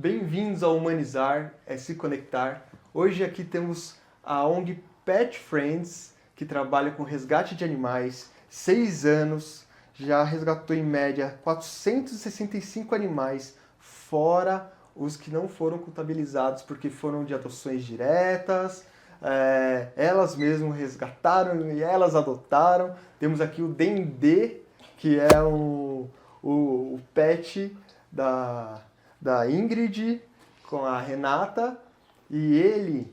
bem-vindos ao Humanizar, Se Conectar. Hoje aqui temos a ONG Pet Friends, que trabalha com resgate de animais, 6 anos, já resgatou em média 465 animais, fora os que não foram contabilizados porque foram de adoções diretas, elas mesmas resgataram e elas adotaram. Temos aqui o Dendê, que é o pet da Ingrid com a Renata, e ele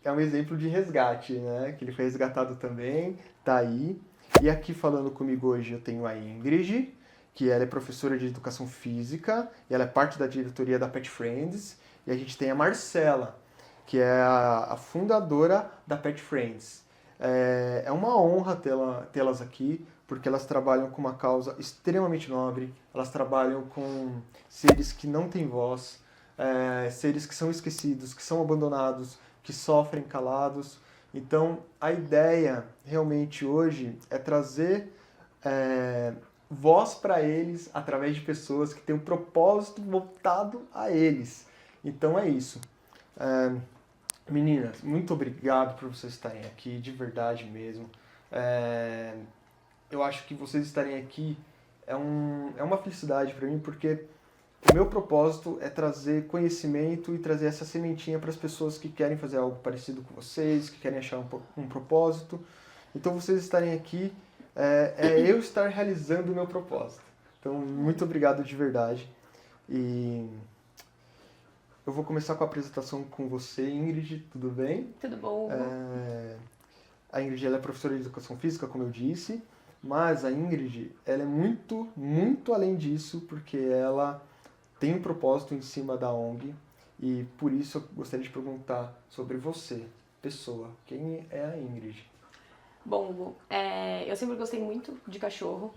é um exemplo de resgate, né? Que ele foi resgatado também, tá aí. E aqui falando comigo hoje eu tenho a Ingrid, que ela é professora de educação física, e ela é parte da diretoria da Pet Friends, e a gente tem a Marcela, que é a fundadora da Pet Friends. É uma honra tê-las aqui, porque elas trabalham com uma causa extremamente nobre, elas trabalham com seres que não têm voz, seres que são esquecidos, que são abandonados, que sofrem calados. Então, a ideia realmente hoje é trazer voz para eles através de pessoas que têm um propósito voltado a eles. Então é isso. Meninas, muito obrigado por vocês estarem aqui, de verdade mesmo. Eu acho que vocês estarem aqui é uma felicidade para mim, porque o meu propósito é trazer conhecimento e trazer essa sementinha para as pessoas que querem fazer algo parecido com vocês, que querem achar um propósito. Então vocês estarem aqui eu estar realizando o meu propósito. Então, muito obrigado de verdade. E eu vou começar com a apresentação com você, Ingrid, tudo bem? Tudo bom. A Ingrid ela é professora de educação física, como eu disse, mas a Ingrid ela é muito, muito além disso, porque ela tem um propósito em cima da ONG, e por isso eu gostaria de perguntar sobre você, pessoa. Quem é a Ingrid? Bom, Hugo, eu sempre gostei muito de cachorro,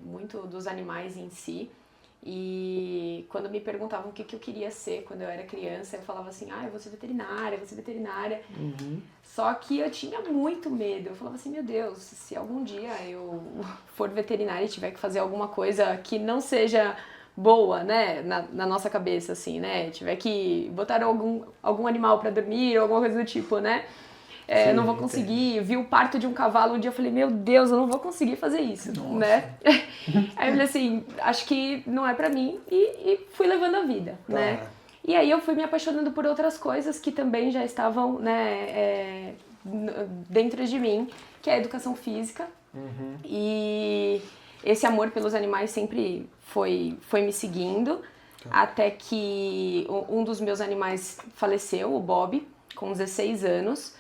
muito dos animais em si. E quando me perguntavam o que eu queria ser quando eu era criança, eu falava assim, eu vou ser veterinária, vou ser veterinária. Uhum. Só que eu tinha muito medo. Eu falava assim, meu Deus, se algum dia eu for veterinária e tiver que fazer alguma coisa que não seja boa, né, na nossa cabeça, assim, né, tiver que botar algum animal pra dormir ou alguma coisa do tipo, né, Sim, eu não vou conseguir. Vi o parto de um cavalo um dia, eu falei, meu Deus, eu não vou conseguir fazer isso, Nossa. né? Aí eu falei assim, acho que não é pra mim, e fui levando a vida, né? E aí eu fui me apaixonando por outras coisas que também já estavam, né, dentro de mim, que é a educação física. Uhum. E esse amor pelos animais sempre foi me seguindo, até que um dos meus animais faleceu, o Bob, com 16 anos.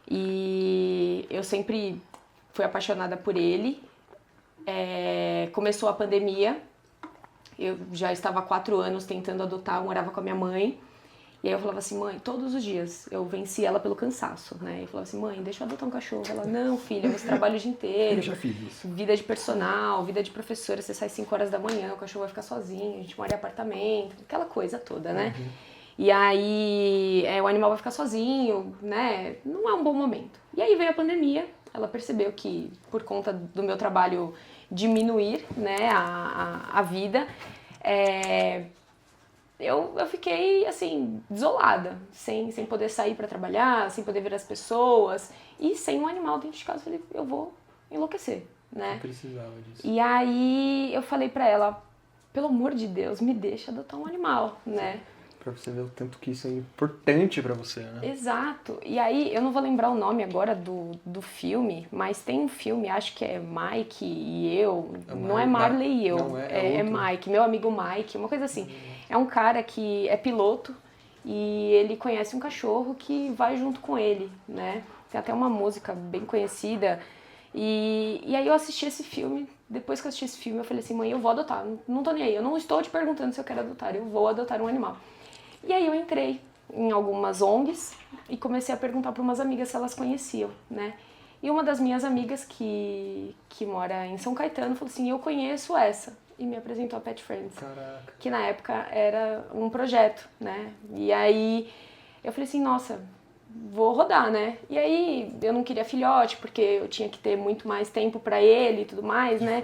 E eu sempre fui apaixonada por ele. Começou a pandemia, eu já estava há 4 anos tentando adotar, eu morava com a minha mãe. E aí eu falava assim, mãe, todos os dias eu venci ela pelo cansaço, né? Eu falava assim, mãe, deixa eu adotar um cachorro. Ela, não, filha, você trabalha o dia inteiro. Eu já fiz isso. Vida de personal, vida de professora, você sai 5 horas da manhã, o cachorro vai ficar sozinho, a gente mora em apartamento, aquela coisa toda, né? Uhum. E aí o animal vai ficar sozinho, né? Não é um bom momento. E aí veio a pandemia, ela percebeu que por conta do meu trabalho diminuir, né, a vida, eu fiquei, assim, desolada, sem poder sair para trabalhar, sem poder ver as pessoas e sem um animal dentro de casa. Eu falei, eu vou enlouquecer, né? Eu precisava disso. E aí eu falei pra ela, pelo amor de Deus, me deixa adotar um animal, né? Pra você ver o tanto que isso é importante pra você, né? Exato. E aí, eu não vou lembrar o nome agora do filme, mas tem um filme, acho que é Mike e eu, não é Marley e eu, não é Mike, meu amigo Mike, uma coisa assim. É um cara que é piloto e ele conhece um cachorro que vai junto com ele, né? Tem até uma música bem conhecida. E aí eu assisti esse filme, depois que eu assisti esse filme eu falei assim, mãe, eu vou adotar, não tô nem aí, eu não estou te perguntando se eu quero adotar, eu vou adotar um animal. E aí eu entrei em algumas ONGs e comecei a perguntar para umas amigas se elas conheciam, né? E uma das minhas amigas que mora em São Caetano falou assim, eu conheço essa, e me apresentou a Pet Friends. Caraca. Que na época era um projeto, né? E aí eu falei assim, nossa, vou rodar, né? E aí eu não queria filhote, porque eu tinha que ter muito mais tempo para ele e tudo mais, né?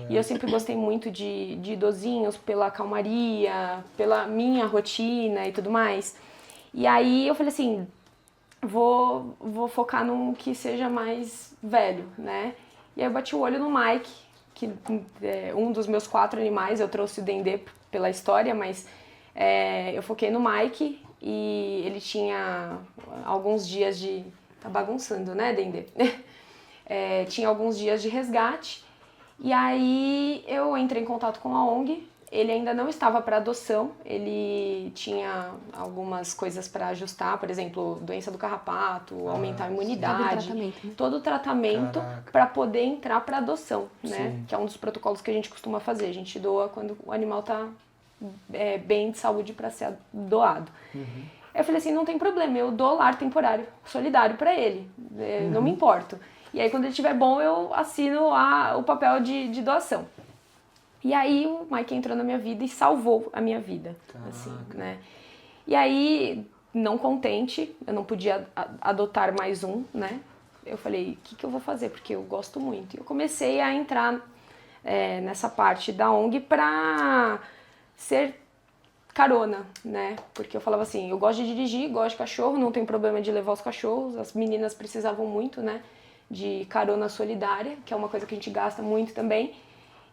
E eu sempre gostei muito de idosinhos pela calmaria, pela minha rotina e tudo mais. E aí eu falei assim, vou focar num que seja mais velho, né? E aí eu bati o olho no Mike, que é um dos meus 4 animais, eu trouxe o Dendê pela história, mas eu foquei no Mike e ele tinha alguns dias de... Tá bagunçando, né, Dendê? Tinha alguns dias de resgate e aí eu entrei em contato com a ONG. Ele ainda não estava para adoção, ele tinha algumas coisas para ajustar, por exemplo, doença do carrapato, aumentar a imunidade, todo o tratamento para poder entrar para adoção, né? Sim. Que é um dos protocolos que a gente costuma fazer. A gente doa quando o animal está bem de saúde para ser doado. Uhum. Eu falei assim, não tem problema, eu dou lar temporário, solidário para ele, não me importo. E aí quando ele estiver bom eu assino o papel de doação. E aí o Mike entrou na minha vida e salvou a minha vida, assim, né? E aí, não contente, eu não podia adotar mais um, né? Eu falei, o que eu vou fazer? Porque eu gosto muito. E eu comecei a entrar nessa parte da ONG pra ser carona, né? Porque eu falava assim, eu gosto de dirigir, gosto de cachorro, não tenho problema de levar os cachorros. As meninas precisavam muito, né? De carona solidária, que é uma coisa que a gente gasta muito também.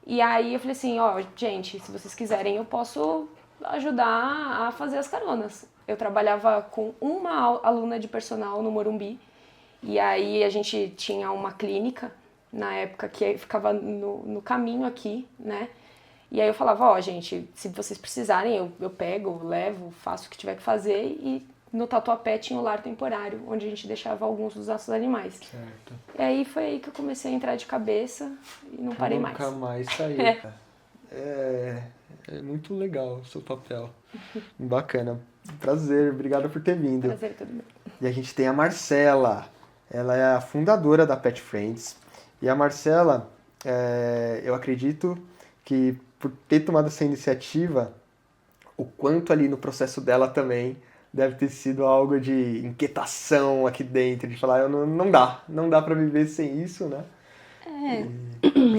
E aí eu falei assim, gente, se vocês quiserem eu posso ajudar a fazer as caronas. Eu trabalhava com uma aluna de personal no Morumbi, e aí a gente tinha uma clínica, na época, que ficava no caminho aqui, né? E aí eu falava, gente, se vocês precisarem eu pego, levo, faço o que tiver que fazer, e no Tatuapé tinha o lar temporário, onde a gente deixava alguns dos nossos animais. Certo. E aí foi aí que eu comecei a entrar de cabeça e não parei mais. Nunca mais saiu. É muito legal o seu papel. Bacana. Prazer, obrigado por ter vindo. Prazer, tudo bem. E a gente tem a Marcela. Ela é a fundadora da Pet Friends. E a Marcela, eu acredito que por ter tomado essa iniciativa, o quanto ali no processo dela também deve ter sido algo de inquietação aqui dentro, de falar, não dá pra viver sem isso, né?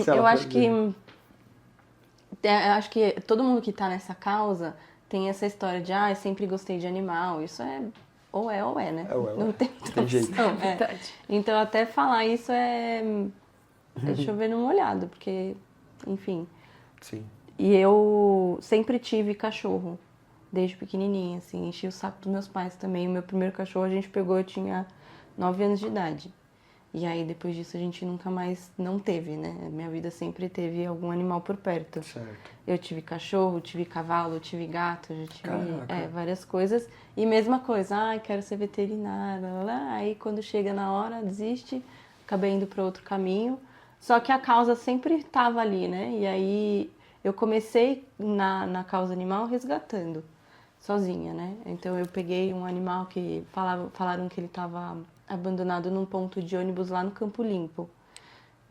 Eu acho que todo mundo que tá nessa causa tem essa história de, eu sempre gostei de animal, isso ou é, né? Não tem jeito. Então até falar isso é chover no molhado, porque, enfim. Sim. E eu sempre tive cachorro. Desde pequenininha, assim, enchi o saco dos meus pais também. O meu primeiro cachorro a gente pegou, eu tinha 9 anos de idade. E aí, depois disso, a gente nunca mais não teve, né? Minha vida sempre teve algum animal por perto. Certo. Eu tive cachorro, tive cavalo, tive gato, já tive várias coisas. E mesma coisa, quero ser veterinária, aí quando chega na hora, desiste, acabei indo para outro caminho. Só que a causa sempre estava ali, né? E aí, eu comecei na causa animal resgatando. Sozinha, né? Então eu peguei um animal que falaram que ele estava abandonado num ponto de ônibus lá no Campo Limpo.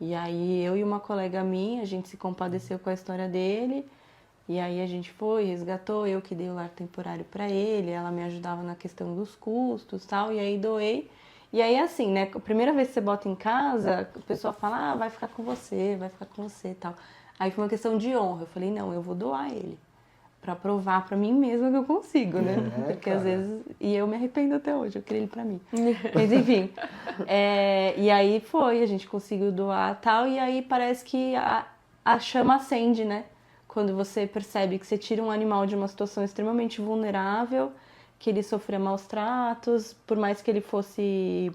E aí eu e uma colega minha, a gente se compadeceu com a história dele. E aí a gente foi, resgatou, eu que dei o lar temporário para ele, ela me ajudava na questão dos custos e tal, e aí doei. E aí assim, né? A primeira vez que você bota em casa, o pessoal fala, vai ficar com você e tal. Aí foi uma questão de honra. Eu falei, não, eu vou doar ele. Pra provar pra mim mesma que eu consigo, né? Porque às vezes... E eu me arrependo até hoje, eu queria ele pra mim. Mas enfim. E aí a gente conseguiu doar e tal. E aí parece que a chama acende, né? Quando você percebe que você tira um animal de uma situação extremamente vulnerável, que ele sofria maus tratos, por mais que ele fosse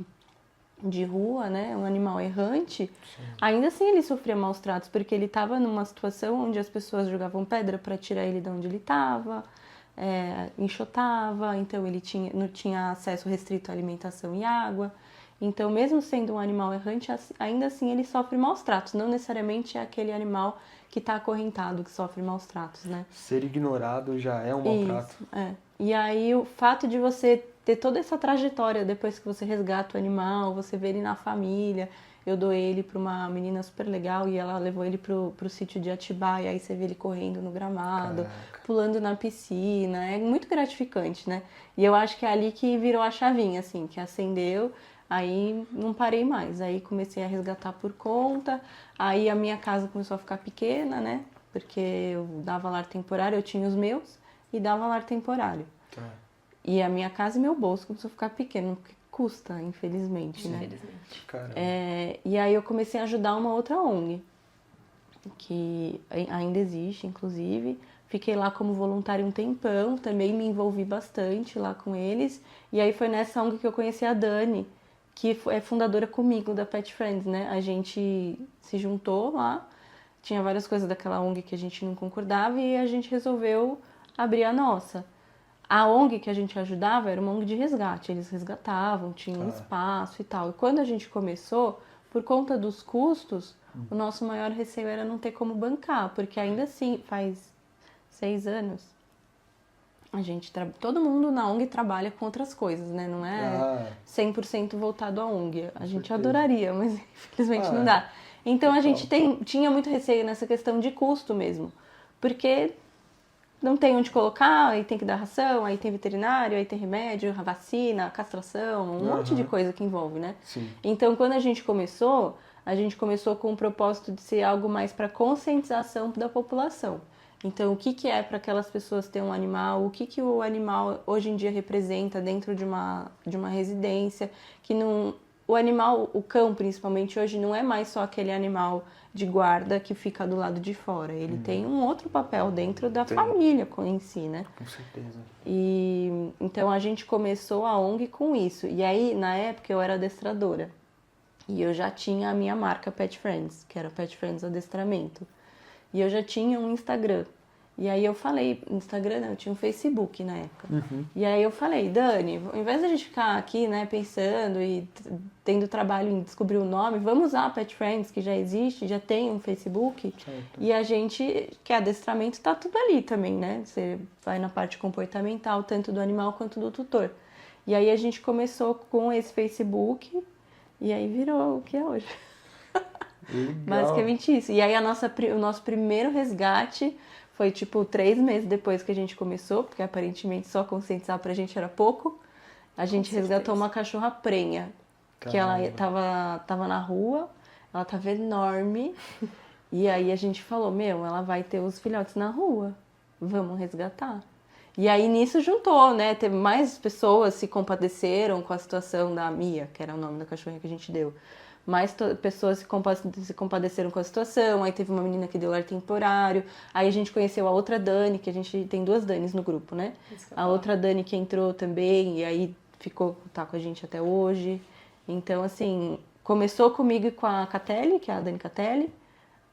de rua, né, um animal errante, sim, ainda assim ele sofria maus tratos, porque ele estava numa situação onde as pessoas jogavam pedra para tirar ele de onde ele estava, enxotava, então ele não tinha acesso restrito à alimentação e água. Então, mesmo sendo um animal errante, ainda assim ele sofre maus tratos, não necessariamente é aquele animal que está acorrentado que sofre maus tratos, né? Ser ignorado já é um maltrato. E aí o fato de você ter toda essa trajetória depois que você resgata o animal, você vê ele na família. eu doei ele para uma menina super legal e ela levou ele pro sítio de Atibaia, aí você vê ele correndo no gramado, pulando na piscina, é muito gratificante, né? E eu acho que é ali que virou a chavinha, assim, que acendeu, aí não parei mais, aí comecei a resgatar por conta, aí a minha casa começou a ficar pequena, né? Porque eu dava lar temporário, eu tinha os meus e dava lar temporário. Tá. E a minha casa e meu bolso começou a ficar pequeno, porque custa, infelizmente, né? Infelizmente. Caramba. E aí eu comecei a ajudar uma outra ONG, que ainda existe, inclusive. Fiquei lá como voluntária um tempão, também me envolvi bastante lá com eles. E aí foi nessa ONG que eu conheci a Dani, que é fundadora comigo da Pet Friends, né? A gente se juntou lá, tinha várias coisas daquela ONG que a gente não concordava e a gente resolveu abrir a nossa. A ONG que a gente ajudava era uma ONG de resgate, eles resgatavam, tinham um espaço e tal. E quando a gente começou, por conta dos custos, o nosso maior receio era não ter como bancar, porque ainda assim, faz 6 anos, a gente todo mundo na ONG trabalha com outras coisas, né? Não é 100% voltado à ONG. A gente adoraria, mas infelizmente não dá. Então a gente tinha muito receio nessa questão de custo mesmo, porque não tem onde colocar, aí tem que dar ração, aí tem veterinário, aí tem remédio, a vacina, a castração, um monte de coisa que envolve, né? Sim. Então, quando a gente começou com o propósito de ser algo mais para conscientização da população. Então, o que é para aquelas pessoas ter um animal, o que o animal hoje em dia representa dentro de uma residência, que não... O animal, o cão principalmente, hoje não é mais só aquele animal de guarda que fica do lado de fora. Ele tem um outro papel dentro da família em si, né? Com certeza. E então a gente começou a ONG com isso. E aí, na época, eu era adestradora. E eu já tinha a minha marca Pet Friends, que era Pet Friends Adestramento. E eu já tinha um Instagram. E aí eu falei, Instagram não, eu tinha um Facebook na época. E aí eu falei, Dani, ao invés da gente ficar aqui, né, pensando e tendo trabalho em descobrir o nome, vamos usar a Pet Friends, que já existe, já tem um Facebook. Certo. E a gente, que é adestramento, tá tudo ali também, né? Você vai na parte comportamental, tanto do animal quanto do tutor. E aí a gente começou com esse Facebook e aí virou o que é hoje. Legal. Basicamente isso. E aí o nosso primeiro resgate foi tipo 3 meses depois que a gente começou, porque aparentemente só conscientizar pra gente era pouco. A gente resgatou uma cachorra prenha, que ela tava na rua, ela tava enorme. E aí a gente falou, ela vai ter os filhotes na rua, vamos resgatar. E aí nisso juntou, né? Teve mais pessoas se compadeceram com a situação da Mia, que era o nome da cachorrinha que a gente deu. Mais pessoas se compadeceram com a situação, aí teve uma menina que deu lar temporário, aí a gente conheceu a outra Dani, que a gente tem 2 Danis no grupo, né? A outra Dani que entrou também, e aí tá com a gente até hoje. Então, assim, começou comigo e com a Catelli, que é a Dani Catelli,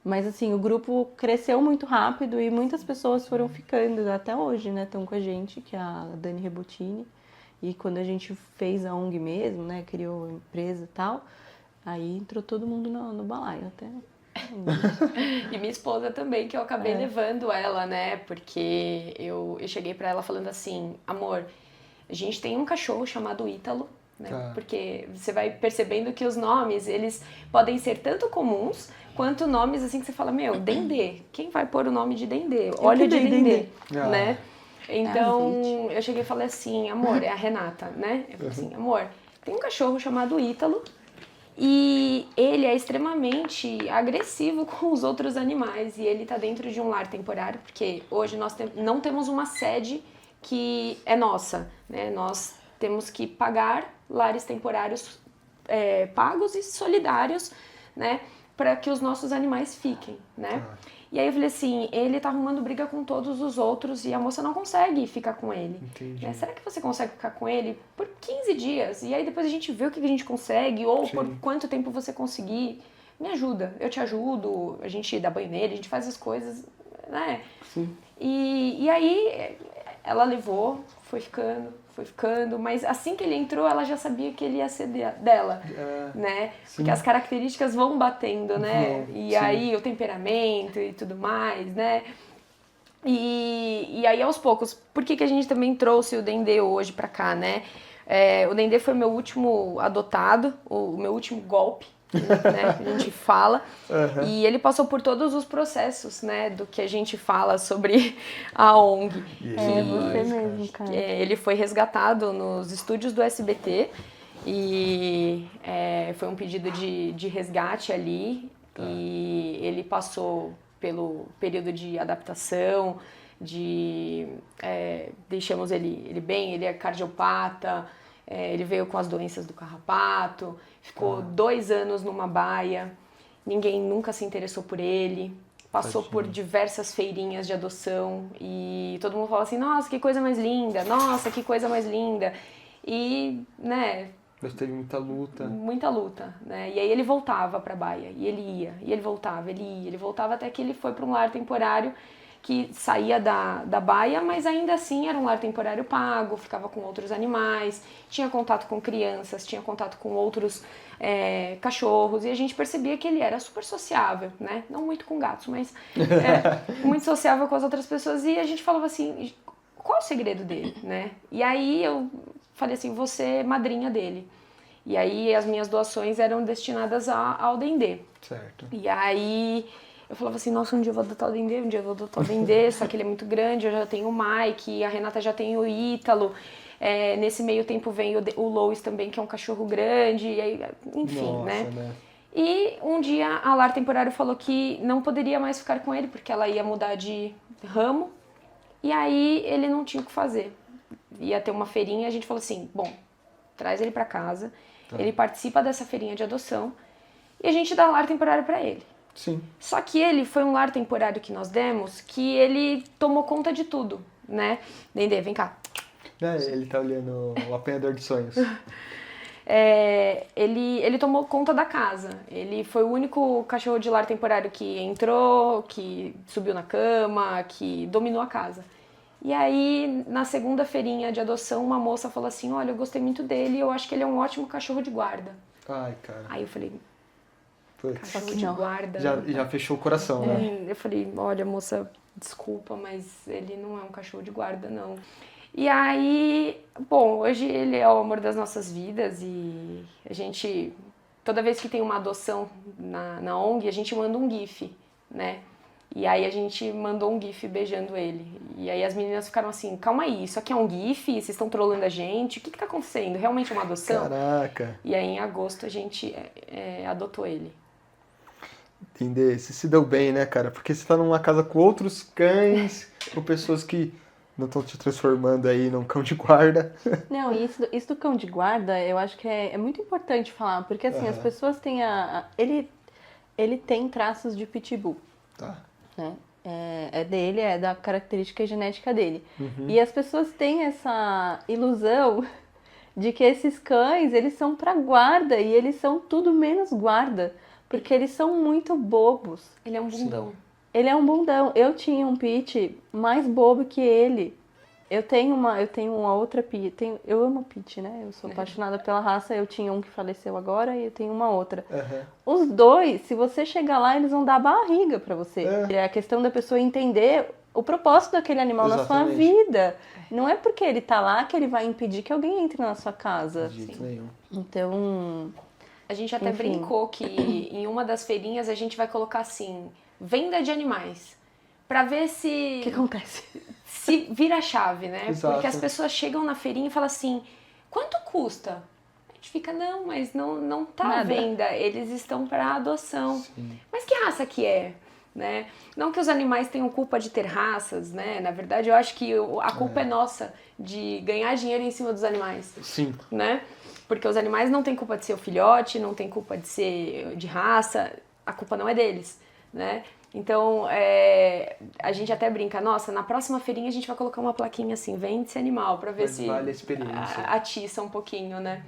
mas assim, o grupo cresceu muito rápido e muitas pessoas foram ficando até hoje, né? Estão com a gente, que é a Dani Rebotini. E quando a gente fez a ONG mesmo, né? Criou a empresa e tal, aí entrou todo mundo no balaio até. E minha esposa também, que eu acabei levando ela, né? Porque eu cheguei pra ela falando assim, amor, a gente tem um cachorro chamado Ítalo, né? Porque você vai percebendo que os nomes, eles podem ser tanto comuns, quanto nomes assim que você fala, Dendê, quem vai pôr o nome de Dendê? Óleo de Dendê, né? Então, eu cheguei e falei assim, amor, é a Renata, né? Eu falei assim, amor, tem um cachorro chamado Ítalo, e ele é extremamente agressivo com os outros animais. E ele tá dentro de um lar temporário, porque hoje nós não temos uma sede que é nossa, né? Nós temos que pagar lares temporários pagos e solidários, né? Para que os nossos animais fiquem, né? E aí eu falei assim, ele tá arrumando briga com todos os outros e a moça não consegue ficar com ele. Entendi. Será que você consegue ficar com ele por 15 dias? E aí depois a gente vê o que a gente consegue, ou por quanto tempo você conseguir. Me ajuda, eu te ajudo, a gente dá banho nele, a gente faz as coisas, né? Sim. E aí ela levou, foi ficando, mas assim que ele entrou, ela já sabia que ele ia ser dela, né? Porque as características vão batendo, né? E aí o temperamento e tudo mais, né? E aí aos poucos, por que a gente também trouxe o Dendê hoje pra cá, né? O Dendê foi meu último adotado, o meu último golpe, né? A gente fala. E ele passou por todos os processos, né? Do que a gente fala sobre a ONG. É você mesmo, cara. Ele foi resgatado nos estúdios do SBT e foi um pedido de resgate ali. E ele passou pelo período de adaptação, deixamos ele bem, ele é cardiopata, ele veio com as doenças do carrapato, ficou 2 anos numa baia, ninguém nunca se interessou por ele, passou por diversas feirinhas de adoção e todo mundo fala assim, nossa, que coisa mais linda, nossa, que coisa mais linda. E, né... Mas teve muita luta. Muita luta, né? E aí ele voltava pra baia, e ele ia, e ele voltava, ele ia, ele voltava até que ele foi para um lar temporário que saía da baia, mas ainda assim era um lar temporário pago, ficava com outros animais, tinha contato com crianças, tinha contato com outros cachorros, e a gente percebia que ele era super sociável, né? Não muito com gatos, mas muito sociável com as outras pessoas, e a gente falava assim, qual é o segredo dele, né? E aí eu falei assim, você é madrinha dele. E aí as minhas doações eram destinadas ao Dendê. Certo. E aí eu falava assim, nossa, um dia eu vou adotar o Dendê, um dia eu vou adotar o Dendê, só que ele é muito grande, eu já tenho o Mike, a Renata já tem o Ítalo. Nesse meio tempo vem o Lois também, que é um cachorro grande, e aí, enfim, nossa, né? E um dia a Lar Temporário falou que não poderia mais ficar com ele, porque ela ia mudar de ramo, e aí ele não tinha o que fazer. Ia ter uma feirinha e a gente falou assim, bom, traz ele pra casa, ele participa dessa feirinha de adoção e a gente dá lar temporário pra ele. Sim. Só que ele foi um lar temporário que nós demos que ele tomou conta de tudo, né? Dendê, vem cá. Ele tá olhando o apanhador de sonhos. Ele tomou conta da casa. Ele foi o único cachorro de lar temporário que entrou, que subiu na cama, que dominou a casa. E aí, na segunda feirinha de adoção, uma moça falou assim, olha, eu gostei muito dele, eu acho que ele é um ótimo cachorro de guarda. Ai, cara. Aí eu falei, Putz. cachorro de guarda... Já fechou o coração, né? Eu falei, olha, moça, desculpa, mas ele não é um cachorro de guarda, não. E aí, bom, hoje ele é o amor das nossas vidas e a gente, toda vez que tem uma adoção na ONG, a gente manda um GIF, né? E aí a gente mandou um GIF beijando ele. E aí as meninas ficaram assim, calma aí, isso aqui é um GIF? Vocês estão trolando a gente? O que tá acontecendo? Realmente é uma adoção? Caraca. E aí em agosto a gente adotou ele. Entender, você se deu bem, né, cara? Porque você tá numa casa com outros cães, com pessoas que não estão te transformando aí num cão de guarda. Não, e isso do cão de guarda, eu acho que é muito importante falar, porque assim, as pessoas têm ele tem traços de pitbull. Tá. Né? É dele, é da característica genética dele. E as pessoas têm essa ilusão de que esses cães, eles são pra guarda, e eles são tudo menos guarda, porque eles são muito bobos. Ele é um bundão. Sim. Ele é um bundão. Eu tinha um pit mais bobo que ele. Eu tenho uma outra pit. Eu amo pit, né? Eu sou apaixonada pela raça. Eu tinha um que faleceu agora e eu tenho uma outra. Os dois, se você chegar lá, eles vão dar barriga pra você. É a questão da pessoa entender o propósito daquele animal na sua vida. Não é porque ele tá lá que ele vai impedir que alguém entre na sua casa. De jeito nenhum. Então... A gente até brincou que em uma das feirinhas a gente vai colocar assim, venda de animais. Pra ver se... O que acontece? Se vira a chave, né? Exato. Porque as pessoas chegam na feirinha e falam assim, quanto custa? A gente fica, não, mas não tá à venda, eles estão para adoção. Sim. Mas que raça que é? Né? Não que os animais tenham culpa de ter raças, né? Na verdade, eu acho que a culpa é nossa de ganhar dinheiro em cima dos animais. Sim. Né? Porque os animais não têm culpa de ser o filhote, não tem culpa de ser de raça, a culpa não é deles, né? Então, a gente até brinca, nossa, na próxima feirinha a gente vai colocar uma plaquinha assim, vende esse animal, pra ver Mas se vale a experiência. atiça um pouquinho, né?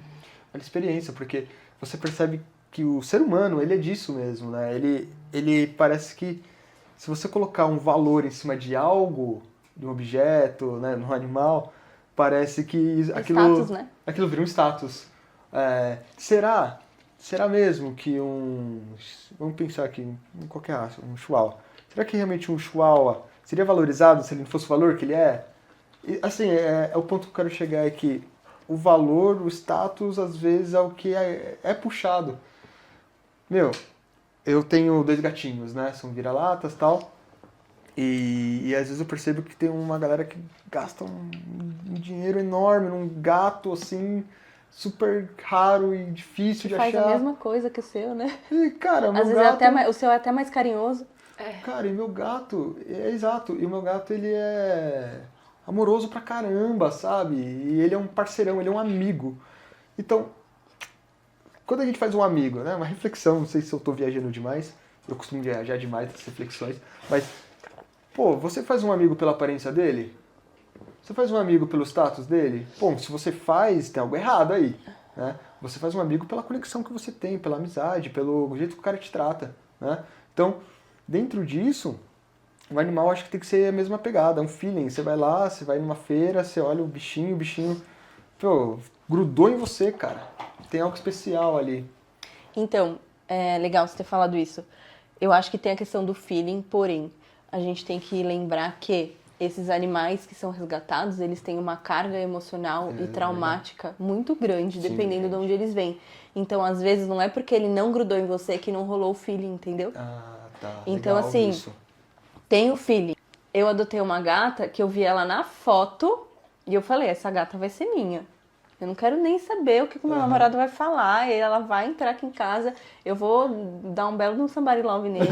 Vale a experiência, porque você percebe que o ser humano, ele é disso mesmo, né? Ele parece que se você colocar um valor em cima de algo, de um objeto, né, num animal, parece que Status, né? aquilo vira um status. Será mesmo que vamos pensar aqui, em qualquer raça, um chihuahua. Será que realmente um chihuahua seria valorizado se ele não fosse o valor que ele é? E, assim, o ponto que eu quero chegar é que o valor, o status, às vezes é o que é puxado. Meu, eu tenho 2 gatinhos, né? São vira-latas e tal. E às vezes eu percebo que tem uma galera que gasta um dinheiro enorme num gato, assim, super raro e difícil de Faz achar. a mesma coisa que o seu, né? E, cara, meu Às vezes gato... o seu é até mais carinhoso. Cara, e meu gato... É exato. E o meu gato, ele é amoroso pra caramba, sabe? E ele é um parceirão, ele é um amigo. Então, quando a gente faz um amigo, né? Uma reflexão, não sei se eu tô viajando demais. Eu costumo viajar demais nessas reflexões. Mas, pô, você faz um amigo pela aparência dele? Você faz um amigo pelo status dele? Bom, se você faz, tem algo errado aí, né? Você faz um amigo pela conexão que você tem, pela amizade, pelo jeito que o cara te trata, né? Então, dentro disso, o animal acho que tem que ser a mesma pegada, é um feeling. Você vai lá, você vai numa feira, você olha o bichinho, pô, grudou em você, cara. Tem algo especial ali. Então, é legal você ter falado isso. Eu acho que tem a questão do feeling, porém, a gente tem que lembrar que esses animais que são resgatados, eles têm uma carga emocional e traumática muito grande, dependendo de onde eles vêm. Então, às vezes, não é porque ele não grudou em você que não rolou o feeling, entendeu? Ah, tá. Então, legal assim, isso. tem o feeling. Eu adotei uma gata que eu vi ela na foto e eu falei, essa gata vai ser minha. Eu não quero nem saber o que o meu namorado vai falar. E ela vai entrar aqui em casa, eu vou dar um belo de um somebody love nele.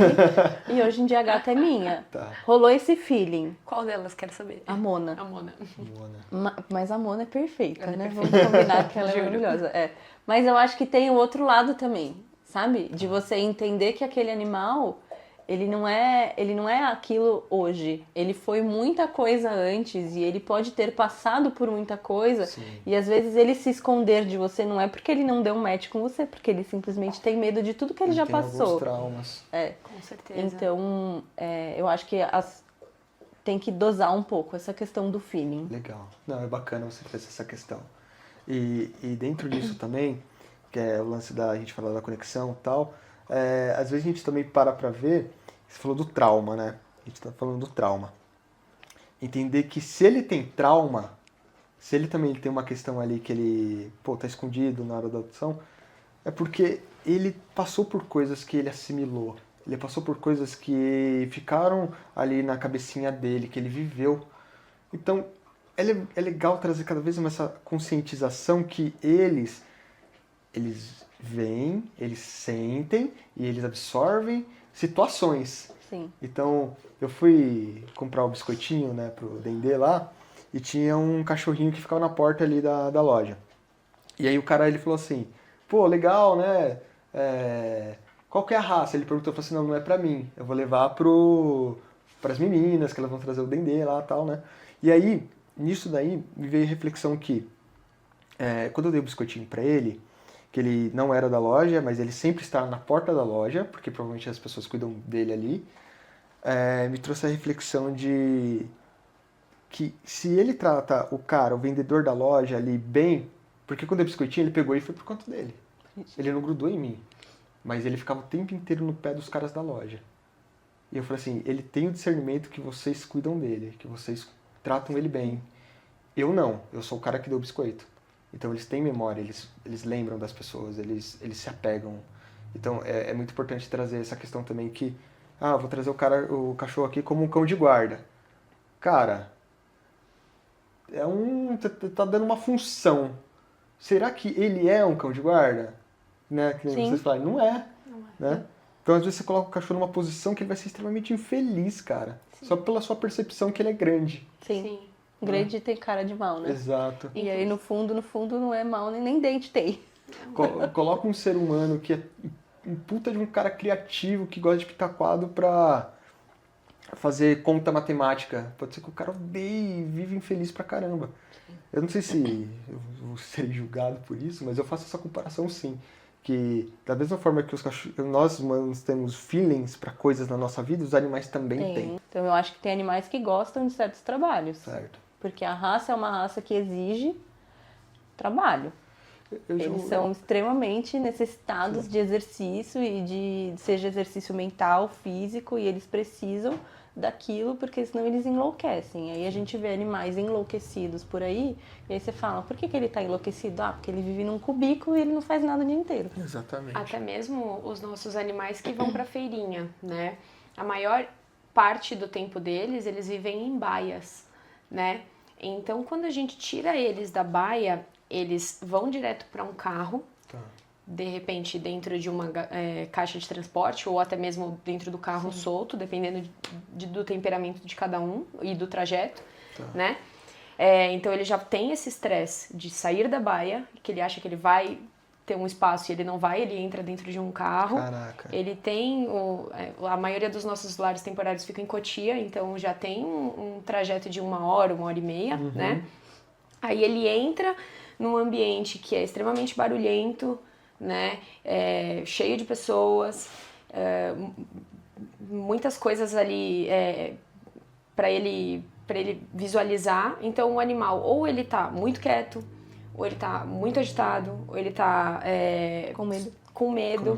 E hoje em dia a gata é minha. Tá. Rolou esse feeling. Qual delas quer saber? A Mona. A Mona. Mona. Mas a Mona é perfeita, né? Vamos combinar que ela é Juro. maravilhosa. É. Mas eu acho que tem o outro lado também, sabe? De você entender que aquele animal, ele não é aquilo hoje. Ele foi muita coisa antes e ele pode ter passado por muita coisa. Sim. E às vezes ele se esconder de você não é porque ele não deu um match com você, porque ele simplesmente tem medo de tudo que ele já Tem passou. alguns traumas. É. Com certeza. Então, eu acho que tem que dosar um pouco essa questão do feeling. Legal. Não, é bacana você trazer essa questão. E dentro disso também, que é o lance da gente falar da conexão e tal, às vezes a gente também para pra ver, você falou do trauma, né? A gente tá falando do trauma. Entender que se ele tem trauma, se ele também tem uma questão ali que ele, tá escondido na hora da adoção, é porque ele passou por coisas que ele assimilou. Ele passou por coisas que ficaram ali na cabecinha dele, que ele viveu. Então, é legal trazer cada vez mais essa conscientização que eles veem, eles sentem e eles absorvem situações. Sim. Então, eu fui comprar o biscoitinho, né, pro Dendê lá, e tinha um cachorrinho que ficava na porta ali da loja. E aí o cara, ele falou assim, pô, legal, né, qual que é a raça? Ele perguntou, eu falei assim, não é pra mim, eu vou levar pras meninas, que elas vão trazer o Dendê lá e tal, né. E aí, nisso daí, me veio a reflexão que, quando eu dei o biscoitinho pra ele, que ele não era da loja, mas ele sempre está na porta da loja, porque provavelmente as pessoas cuidam dele ali, me trouxe a reflexão de que se ele trata o vendedor da loja ali bem, porque quando eu dei biscoitinho ele pegou e foi por conta dele. Ele não grudou em mim, mas ele ficava o tempo inteiro no pé dos caras da loja. E eu falei assim, ele tem o discernimento que vocês cuidam dele, que vocês tratam ele bem. Eu não, eu sou o cara que deu o biscoito. Então eles têm memória, eles lembram das pessoas, eles se apegam. Então é muito importante trazer essa questão também que, vou trazer o cachorro aqui como um cão de guarda. Cara, tá dando uma função. Será que ele é um cão de guarda? Né? Que nem vocês falam, não é. Né? Então às vezes você coloca o cachorro numa posição que ele vai ser extremamente infeliz, cara. Sim. Só pela sua percepção que ele é grande. Sim. Grande tem cara de mal, né? Exato. E aí no fundo não é mal, nem dente tem. Coloca um ser humano que é um puta de um cara criativo, que gosta de pitaquado pra fazer conta matemática. Pode ser que o cara odeie e vive infeliz pra caramba. Eu não sei se eu vou ser julgado por isso, mas eu faço essa comparação sim. Que da mesma forma que nós humanos temos feelings pra coisas na nossa vida, os animais também têm. Então eu acho que tem animais que gostam de certos trabalhos. Certo. Porque a raça é uma raça que exige trabalho. Eles são extremamente necessitados de exercício e seja exercício mental, físico, e eles precisam daquilo, porque senão eles enlouquecem. Aí a gente vê animais enlouquecidos por aí, e aí você fala, por que ele tá enlouquecido? Ah, porque ele vive num cubículo e ele não faz nada o dia inteiro. Exatamente. Até mesmo os nossos animais que vão pra feirinha, né? A maior parte do tempo deles, eles vivem em baias, né? Então, quando a gente tira eles da baia, eles vão direto para um carro, Tá. de repente dentro de uma caixa de transporte ou até mesmo dentro do carro solto, dependendo do temperamento de cada um e do trajeto, né? Então ele já tem esse estresse de sair da baia, que ele acha que ele vai ter um espaço e ele não vai, ele entra dentro de um carro. Caraca. Ele tem, a maioria dos nossos lares temporários fica em Cotia, então já tem um trajeto de 1 hora, 1 hora e meia, né? Aí ele entra num ambiente que é extremamente barulhento, né? Cheio de pessoas, muitas coisas ali para ele visualizar. Então o animal ou ele tá muito quieto, ou ele tá muito agitado, ou ele tá Com medo. com medo,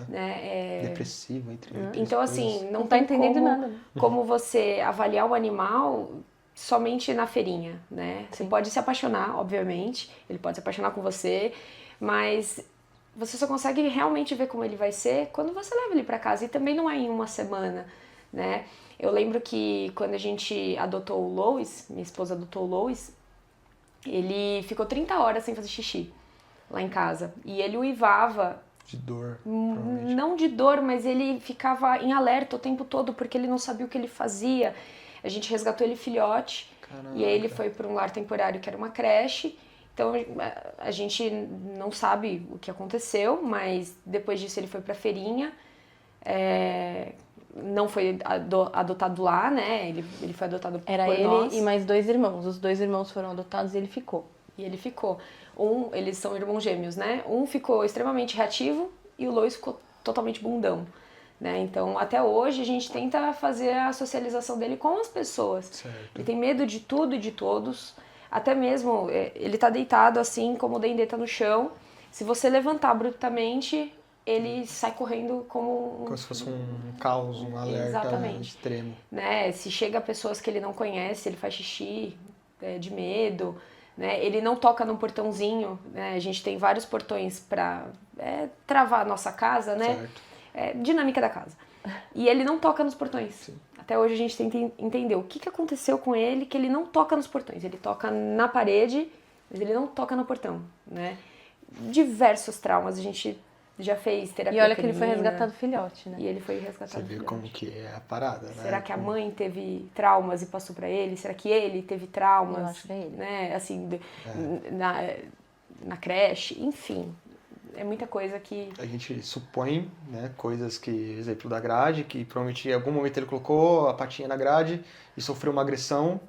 né? Depressivo, entre outras Então coisas. assim, não tá tem entendendo nada. como você avaliar o animal somente na feirinha, né? Você pode se apaixonar, obviamente, ele pode se apaixonar com você, mas você só consegue realmente ver como ele vai ser quando você leva ele para casa, e também não é em uma semana, né? Eu lembro que quando a gente adotou o Louis, minha esposa adotou o Louis, ele ficou 30 horas sem fazer xixi lá em casa, e ele uivava. De dor, provavelmente. Não de dor, mas ele ficava em alerta o tempo todo, porque ele não sabia o que ele fazia. A gente resgatou ele filhote. Caraca. E aí ele foi para um lar temporário que era uma creche. Então a gente não sabe o que aconteceu, mas depois disso ele foi para feirinha. Não foi adotado lá, né? Ele foi adotado Era por ele nós. e mais 2 irmãos. Os 2 irmãos foram adotados e ele ficou. E ele ficou. Eles são irmãos gêmeos, né? Um ficou extremamente reativo e o Lois ficou totalmente bundão. Né? Então, até hoje, a gente tenta fazer a socialização dele com as pessoas. Certo. Ele tem medo de tudo e de todos. Até mesmo, ele tá deitado assim, como o Dendê tá no chão. Se você levantar abruptamente, ele sai correndo Como se fosse um caos, um alerta Exatamente. extremo. Né? Se chega pessoas que ele não conhece, ele faz xixi de medo. Né? Ele não toca no portãozinho. Né? A gente tem vários portões para travar a nossa casa, né? Certo. Dinâmica da casa. E ele não toca nos portões. Sim. Até hoje a gente tenta entender o que aconteceu com ele, que ele não toca nos portões. Ele toca na parede, mas ele não toca no portão, né? Diversos traumas, a gente já fez terapia E olha que ele foi canina, resgatado filhote, né? E ele foi resgatado Você vê filhote. como que é a parada, né? Será que a mãe teve traumas e passou pra ele? Será que ele teve traumas? Eu acho que é ele. Né? Assim, na creche, enfim. É muita coisa que... A gente supõe, né, coisas que, exemplo da grade, que provavelmente em algum momento ele colocou a patinha na grade e sofreu uma agressão.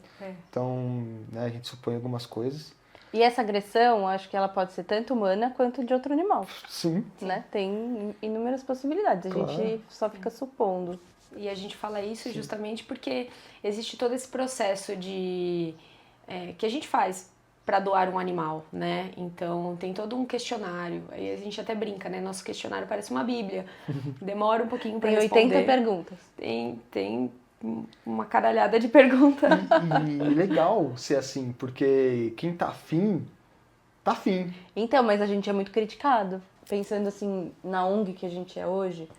Então, né, a gente supõe algumas coisas. E essa agressão, acho que ela pode ser tanto humana quanto de outro animal, Sim. né? Tem inúmeras possibilidades, Claro. a gente só fica supondo. E a gente fala isso justamente porque existe todo esse processo que a gente faz para doar um animal, né? Então tem todo um questionário. Aí a gente até brinca, né? Nosso questionário parece uma bíblia. Demora um pouquinho para Tem responder. 80 perguntas. Tem uma caralhada de perguntas. E legal ser assim, porque quem tá afim, tá afim. Então, mas a gente é muito criticado. Pensando assim, na ONG que a gente é hoje,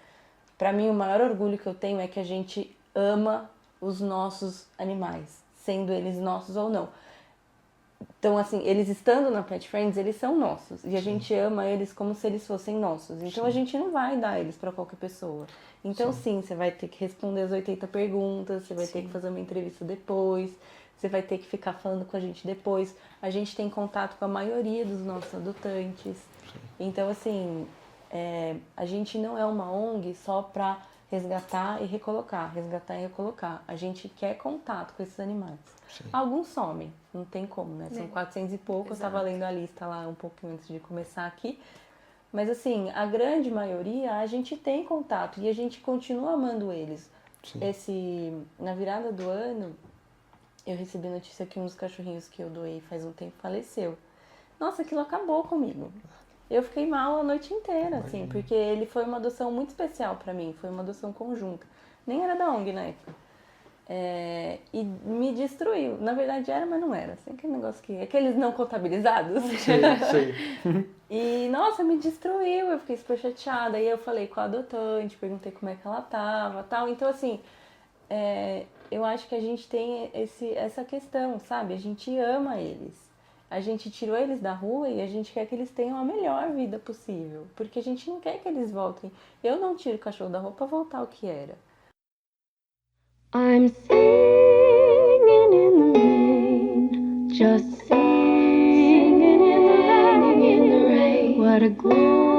pra mim o maior orgulho que eu tenho é que a gente ama os nossos animais, sendo eles nossos ou não. Então, assim, eles estando na Pet Friends, eles são nossos. E a gente ama eles como se eles fossem nossos. Então, a gente não vai dar eles pra qualquer pessoa. Então, sim, você vai ter que responder as 80 perguntas, você vai ter que fazer uma entrevista depois, você vai ter que ficar falando com a gente depois. A gente tem contato com a maioria dos nossos adotantes. Então, assim, a gente não é uma ONG só pra resgatar e recolocar, resgatar e recolocar. A gente quer contato com esses animais. Sim. Alguns somem, não tem como, né? São 400 e pouco, eu tava lendo a lista lá um pouquinho antes de começar aqui. Mas assim, a grande maioria a gente tem contato e a gente continua amando eles. Na virada do ano, eu recebi notícia que um dos cachorrinhos que eu doei faz um tempo faleceu. Nossa, aquilo acabou comigo. Eu fiquei mal a noite inteira, assim, porque ele foi uma adoção muito especial pra mim, foi uma adoção conjunta. Nem era da ONG na época. E me destruiu. Na verdade era, mas não era. Assim, aquele negócio aqueles não contabilizados. Sei. E, nossa, me destruiu. Eu fiquei super chateada. Aí eu falei com a adotante, perguntei como é que ela tava, tal. Então, assim, eu acho que a gente tem essa questão, sabe? A gente ama eles. A gente tirou eles da rua e a gente quer que eles tenham a melhor vida possível. Porque a gente não quer que eles voltem. Eu não tiro o cachorro da rua pra voltar ao que era. I'm singing in the rain, just singing in the rain, What a glorious